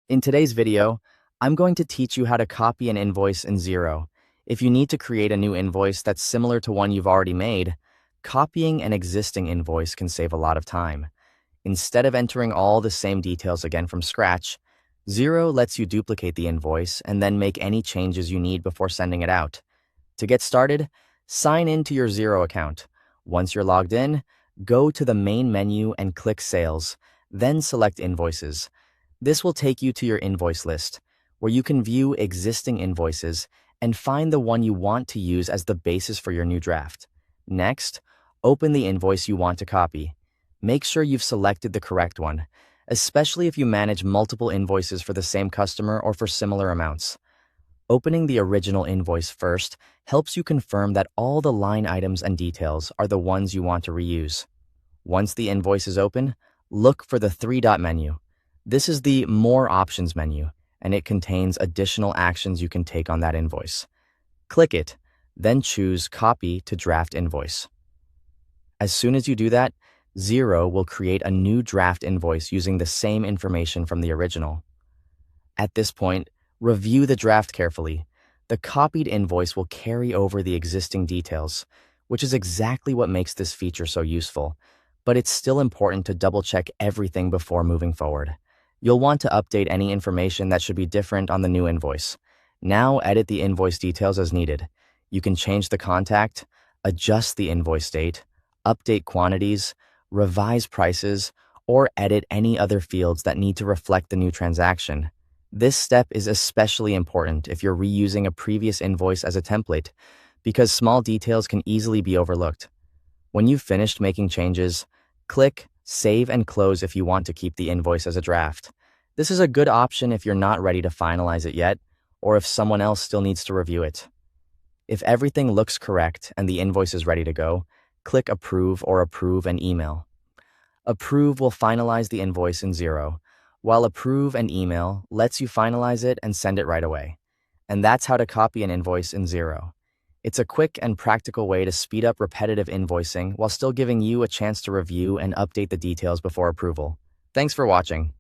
In today's video, I'm going to teach you how to copy an invoice in Xero. If you need to create a new invoice that's similar to one you've already made, copying an existing invoice can save a lot of time. Instead of entering all the same details again from scratch, Xero lets you duplicate the invoice and then make any changes you need before sending it out. To get started, sign in to your Xero account. Once you're logged in, go to the main menu and click Sales, then select Invoices. This will take you to your invoice list, where you can view existing invoices and find the one you want to use as the basis for your new draft. Next, open the invoice you want to copy. Make sure you've selected the correct one, especially if you manage multiple invoices for the same customer or for similar amounts. Opening the original invoice first helps you confirm that all the line items and details are the ones you want to reuse. Once the invoice is open, look for the three-dot menu. This is the More Options menu, and it contains additional actions you can take on that invoice. Click it, then choose Copy to Draft Invoice. As soon as you do that, Xero will create a new draft invoice using the same information from the original. At this point, review the draft carefully. The copied invoice will carry over the existing details, which is exactly what makes this feature so useful, but it's still important to double-check everything before moving forward. You'll want to update any information that should be different on the new invoice. Now edit the invoice details as needed. You can change the contact, adjust the invoice date, update quantities, revise prices, or edit any other fields that need to reflect the new transaction. This step is especially important if you're reusing a previous invoice as a template, because small details can easily be overlooked. When you've finished making changes, click Save and Close if you want to keep the invoice as a draft. This is a good option if you're not ready to finalize it yet, or if someone else still needs to review it. If everything looks correct and the invoice is ready to go, click Approve or Approve and Email. Approve will finalize the invoice in Xero, while Approve and Email lets you finalize it and send it right away. And that's how to copy an invoice in Xero. It's a quick and practical way to speed up repetitive invoicing while still giving you a chance to review and update the details before approval. Thanks for watching.